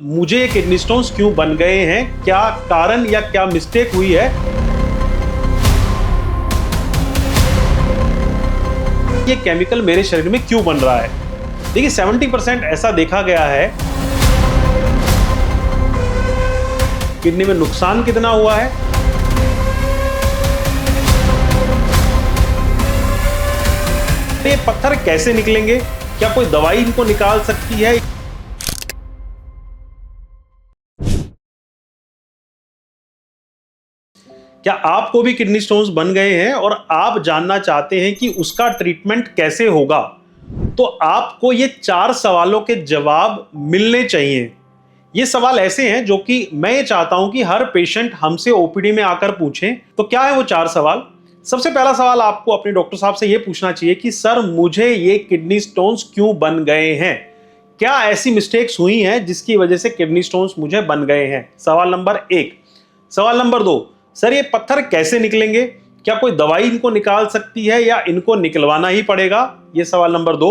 मुझे kidney stones क्यों बन गए हैं, क्या कारण या क्या मिस्टेक हुई है, ये केमिकल मेरे शरीर में क्यों बन रहा है। देखिए 70% ऐसा देखा गया है, किडनी में नुकसान कितना हुआ है, ये पत्थर कैसे निकलेंगे, क्या कोई दवाई इनको निकाल सकती है। क्या आपको भी किडनी स्टोन्स बन गए हैं और आप जानना चाहते हैं कि उसका ट्रीटमेंट कैसे होगा, तो आपको ये 4 सवालों के जवाब मिलने चाहिए। ये सवाल ऐसे हैं जो कि मैं ये चाहता हूं कि हर पेशेंट हमसे ओपीडी में आकर पूछें। तो क्या है वो 4 सवाल। सबसे पहला सवाल आपको अपने डॉक्टर साहब से ये पूछना चाहिए कि सर मुझे ये किडनी स्टोन्स क्यों बन गए हैं, क्या ऐसी मिस्टेक्स हुई हैं जिसकी वजह से किडनी स्टोन्स मुझे बन गए हैं। सवाल नंबर 1। सवाल नंबर 2, सर ये पत्थर कैसे निकलेंगे, क्या कोई दवाई इनको निकाल सकती है या इनको निकलवाना ही पड़ेगा, ये सवाल नंबर 2।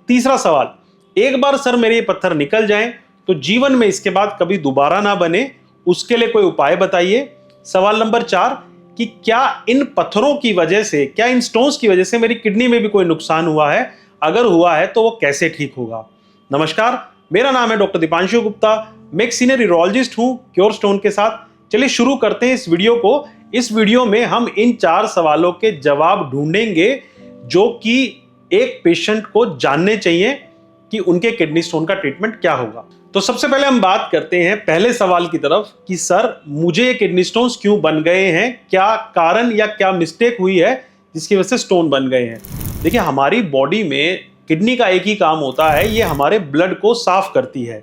तीसरा सवाल, एक बार सर मेरे ये पत्थर निकल जाएं तो जीवन में इसके बाद कभी दोबारा ना बने, उसके लिए कोई उपाय बताइए। सवाल नंबर 4 कि क्या इन पत्थरों की वजह से, क्या इन स्टोन्स की वजह से मेरी किडनी में भी कोई नुकसान हुआ है, अगर हुआ है तो वो कैसे ठीक होगा। नमस्कार, मेरा नाम है डॉक्टर दीपांशु गुप्ता, मैं एक सीनियर यूरोलॉजिस्ट हूं क्योर स्टोन के साथ। चलिए शुरू करते हैं इस वीडियो को। इस वीडियो में हम इन 4 सवालों के जवाब ढूंढेंगे जो कि एक पेशेंट को जानने चाहिए कि उनके किडनी स्टोन का ट्रीटमेंट क्या होगा। तो सबसे पहले हम बात करते हैं पहले सवाल की तरफ कि सर मुझे किडनी स्टोन्स क्यों बन गए हैं, क्या कारण या क्या मिस्टेक हुई है जिसकी वजह से स्टोन बन गए हैं। देखिए हमारी बॉडी में किडनी का एक ही काम होता है, ये हमारे ब्लड को साफ करती है।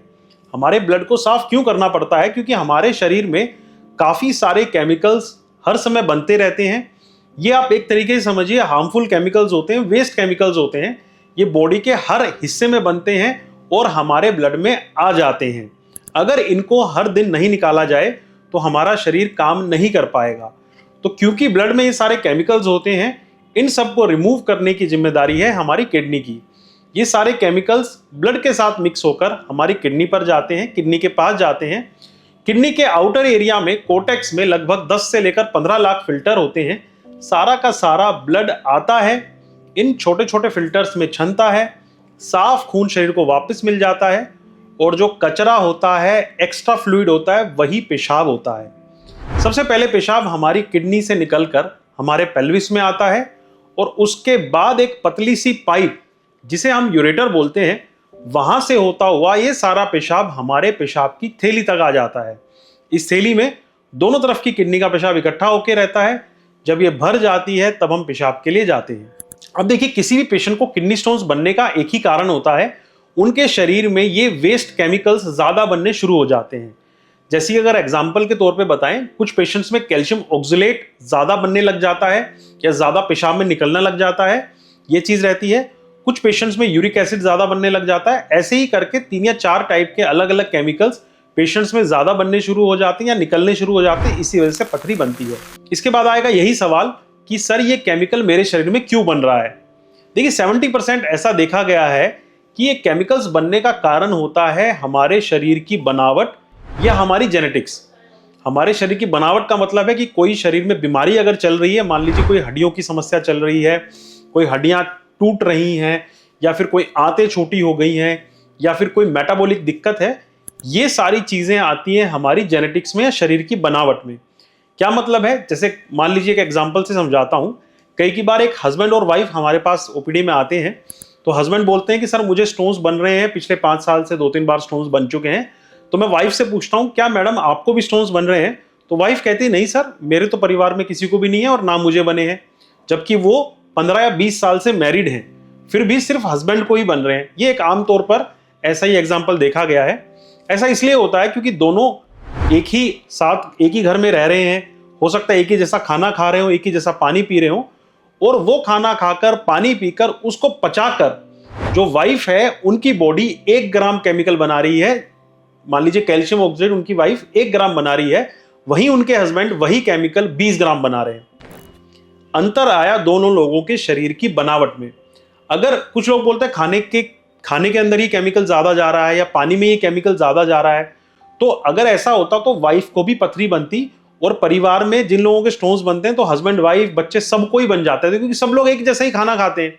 हमारे ब्लड को साफ क्यों करना पड़ता है, क्योंकि हमारे शरीर में काफ़ी सारे केमिकल्स हर समय बनते रहते हैं। ये आप एक तरीके से समझिए हार्मफुल केमिकल्स होते हैं, वेस्ट केमिकल्स होते हैं। ये बॉडी के हर हिस्से में बनते हैं और हमारे ब्लड में आ जाते हैं। अगर इनको हर दिन नहीं निकाला जाए तो हमारा शरीर काम नहीं कर पाएगा। तो क्योंकि ब्लड में ये सारे केमिकल्स होते हैं, इन सबको रिमूव करने की जिम्मेदारी है हमारी किडनी की। ये सारे केमिकल्स ब्लड के साथ मिक्स होकर हमारी किडनी पर जाते हैं, किडनी के पास जाते हैं। किडनी के आउटर एरिया में कोर्टेक्स में लगभग 10 से लेकर 15 लाख फिल्टर होते हैं। सारा का सारा ब्लड आता है, इन छोटे छोटे फिल्टर्स में छनता है, साफ खून शरीर को वापस मिल जाता है और जो कचरा होता है, एक्स्ट्रा फ्लूइड होता है, वही पेशाब होता है। सबसे पहले पेशाब हमारी किडनी से निकलकर हमारे पेल्विस में आता है और उसके बाद एक पतली सी पाइप जिसे हम यूरेटर बोलते हैं, वहां से होता हुआ ये सारा पेशाब हमारे पेशाब की थैली तक आ जाता है। इस थैली में दोनों तरफ की किडनी का पेशाब इकट्ठा होकर रहता है। जब ये भर जाती है तब हम पेशाब के लिए जाते हैं। अब देखिए किसी भी पेशेंट को किडनी स्टोन्स बनने का एक ही कारण होता है, उनके शरीर में ये वेस्ट केमिकल्स ज्यादा बनने शुरू हो जाते हैं। जैसे अगर एग्जाम्पल के तौर पे बताएं, कुछ पेशेंट्स में कैल्शियम ऑक्सलेट ज्यादा बनने लग जाता है या ज्यादा पेशाब में निकलने लग जाता है, ये चीज रहती है। कुछ पेशेंट्स में यूरिक एसिड ज्यादा बनने लग जाता है। ऐसे ही करके 3 या 4 टाइप के अलग अलग केमिकल्स पेशेंट्स में ज्यादा बनने शुरू हो जाते हैं या निकलने शुरू हो जाते हैं, इसी वजह से पथरी बनती है। इसके बाद आएगा यही सवाल कि सर ये केमिकल मेरे शरीर में क्यों बन रहा है। देखिए 70% ऐसा देखा गया है कि ये केमिकल्स बनने का कारण होता है हमारे शरीर की बनावट या हमारी जेनेटिक्स। हमारे शरीर की बनावट का मतलब है कि कोई शरीर में बीमारी अगर चल रही है, मान लीजिए कोई हड्डियों की समस्या चल रही है, कोई हड्डियां टूट रही हैं या फिर कोई आंतें छोटी हो गई हैं या फिर कोई मेटाबॉलिक दिक्कत है, ये सारी चीजें आती हैं हमारी जेनेटिक्स में या शरीर की बनावट में। क्या मतलब है, जैसे मान लीजिए एक एग्जांपल से समझाता हूं। कई बार एक हस्बैंड और वाइफ हमारे पास ओपीडी में आते हैं, तो हस्बैंड बोलते हैं कि सर मुझे स्टोन्स बन रहे हैं, पिछले 5 साल से 2-3 बार स्टोन्स बन चुके हैं। तो मैं वाइफ से पूछता हूं क्या मैडम आपको भी स्टोन्स बन रहे हैं, तो वाइफ कहती है नहीं सर मेरे तो परिवार में किसी को भी नहीं है और ना मुझे बने हैं। जबकि वो 15 या 20 साल से मैरिड हैं, फिर भी सिर्फ हस्बैंड को ही बन रहे हैं। ये एक आम तौर पर ऐसा ही एग्जाम्पल देखा गया है। ऐसा इसलिए होता है क्योंकि दोनों एक ही साथ एक ही घर में रह रहे हैं, हो सकता है एक ही जैसा खाना खा रहे हो, एक ही जैसा पानी पी रहे हो, और वो खाना खाकर पानी पीकर उसको पचाकर जो वाइफ है उनकी बॉडी 1 ग्राम केमिकल बना रही है। मान लीजिए कैल्शियम ऑक्सलेट उनकी वाइफ 1 ग्राम बना रही है, वहीं उनके हस्बैंड वही केमिकल 20 ग्राम बना रहे हैं। अंतर आया दोनों लोगों के शरीर की बनावट में। अगर कुछ लोग बोलते हैं खाने के अंदर ही केमिकल ज्यादा जा रहा है या पानी में ही केमिकल ज्यादा जा रहा है, तो अगर ऐसा होता तो वाइफ को भी पथरी बनती, और परिवार में जिन लोगों के स्टोन्स बनते हैं तो हस्बैंड वाइफ बच्चे सबको ही बन जाते थे, क्योंकि सब लोग एक जैसा ही खाना खाते हैं।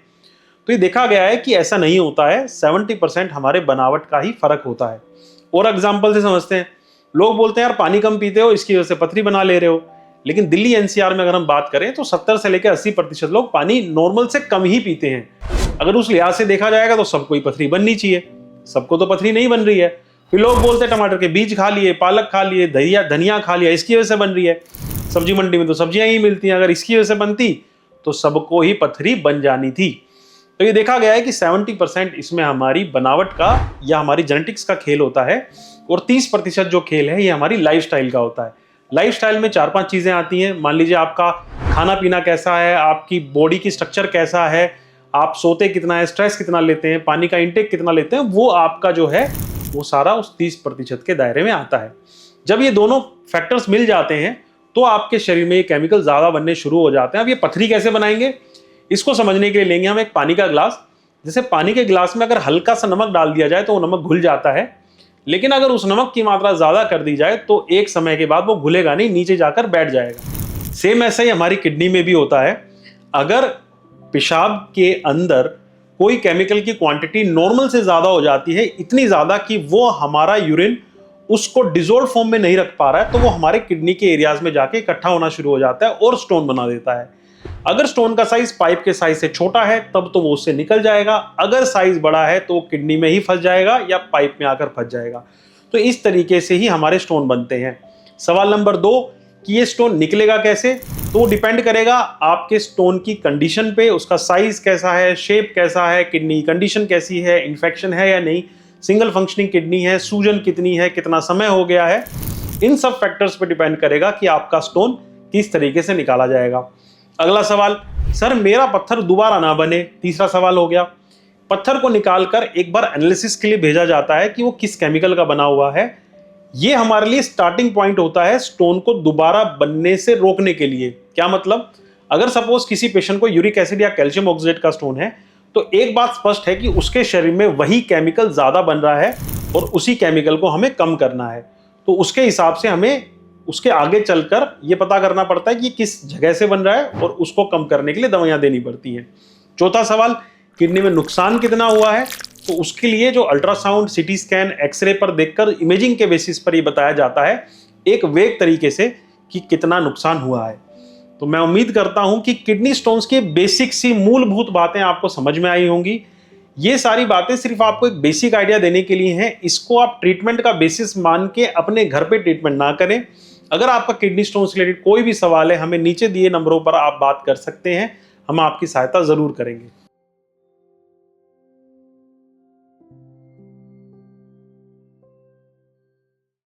तो ये देखा गया है कि ऐसा नहीं होता है, 70% हमारे बनावट का ही फर्क होता है। और एग्जाम्पल से समझते हैं, लोग बोलते हैं यार पानी कम पीते हो इसकी वजह से पथरी बना ले रहे हो, लेकिन दिल्ली एनसीआर में अगर हम बात करें तो 70 से लेकर 80% लोग पानी नॉर्मल से कम ही पीते हैं। अगर उस लिहाज से देखा जाएगा तो सबको ही पथरी बननी चाहिए, सबको तो पथरी नहीं बन रही है। फिर लोग बोलते हैं टमाटर के बीज खा लिए, पालक खा लिए, धनिया खा लिया, इसकी वजह से बन रही है। सब्जी मंडी में तो सब्जियां ही मिलती हैं, अगर इसकी वजह से बनती तो सबको ही पथरी बन जानी थी। तो ये देखा गया है कि 70% इसमें हमारी बनावट का या हमारी जेनेटिक्स का खेल होता है, और 30% जो खेल है ये हमारी लाइफस्टाइल का होता है। लाइफस्टाइल में 4-5 चीजें आती हैं। मान लीजिए आपका खाना पीना कैसा है, आपकी बॉडी की स्ट्रक्चर कैसा है, आप सोते कितना है, स्ट्रेस कितना लेते हैं, पानी का इंटेक कितना लेते हैं, वो आपका जो है वो सारा उस 30% के दायरे में आता है। जब ये दोनों फैक्टर्स मिल जाते हैं तो आपके शरीर में ये केमिकल ज्यादा बनने शुरू हो जाते हैं। अब ये पथरी कैसे बनाएंगे, इसको समझने के लिए लेंगे हम एक पानी का ग्लास। जैसे पानी के ग्लास में अगर हल्का सा नमक डाल दिया जाए तो वो नमक घुल जाता है, लेकिन अगर उस नमक की मात्रा ज्यादा कर दी जाए तो एक समय के बाद वो घुलेगा नहीं, नीचे जाकर बैठ जाएगा। सेम ऐसा ही हमारी किडनी में भी होता है। अगर पेशाब के अंदर कोई केमिकल की क्वांटिटी नॉर्मल से ज्यादा हो जाती है, इतनी ज्यादा कि वो हमारा यूरिन उसको डिसॉल्व फॉर्म में नहीं रख पा रहा है, तो वो हमारे किडनी के एरियाज में जाके इकट्ठा होना शुरू हो जाता है और स्टोन बना देता है। अगर स्टोन का साइज पाइप के साइज से छोटा है तब तो वो उससे निकल जाएगा, अगर साइज बड़ा है तो किडनी में ही फंस जाएगा या पाइप में आकर फंस जाएगा। तो इस तरीके से ही हमारे स्टोन बनते हैं। सवाल नंबर 2 कि ये स्टोन निकलेगा कैसे, तो वो डिपेंड करेगा आपके स्टोन की कंडीशन पे, उसका साइज कैसा है, शेप कैसा है, किडनी कंडीशन कैसी है, इन्फेक्शन है या नहीं, सिंगल फंक्शनिंग किडनी है, सूजन कितनी है, कितना समय हो गया है। इन सब फैक्टर्स पे डिपेंड करेगा कि आपका स्टोन किस तरीके से निकाला जाएगा। अगला सवाल, सर मेरा पत्थर दोबारा ना बने, तीसरा सवाल हो गया। पत्थर को निकालकर एक बार एनालिसिस के लिए भेजा जाता है कि वो किस केमिकल का बना हुआ है। ये हमारे लिए स्टार्टिंग पॉइंट होता है स्टोन को दोबारा बनने से रोकने के लिए। क्या मतलब, अगर सपोज किसी पेशेंट को यूरिक एसिड या कैल्शियम ऑक्सलेट का स्टोन है तो एक बात स्पष्ट है कि उसके शरीर में वही केमिकल ज्यादा बन रहा है और उसी केमिकल को हमें कम करना है। तो उसके हिसाब से हमें उसके आगे चलकर यह पता करना पड़ता है कि किस जगह से बन रहा है और उसको कम करने के लिए दवाइयां देनी पड़ती हैं। चौथा सवाल, किडनी में नुकसान कितना हुआ है, तो उसके लिए जो अल्ट्रासाउंड, सिटी स्कैन, एक्सरे पर देखकर इमेजिंग के बेसिस पर यह बताया जाता है एक वेग तरीके से कि कितना नुकसान हुआ है। तो मैं उम्मीद करता हूं कि किडनी स्टोन्स की बेसिक सी मूलभूत बातें आपको समझ में आई होंगी। ये सारी बातें सिर्फ आपको एक बेसिक आइडिया देने के लिए हैं, इसको आप ट्रीटमेंट का बेसिस मान के अपने घर पे ट्रीटमेंट ना करें। अगर आपका किडनी स्टोन से रिलेटेड कोई भी सवाल है, हमें नीचे दिए नंबरों पर आप बात कर सकते हैं, हम आपकी सहायता जरूर करेंगे।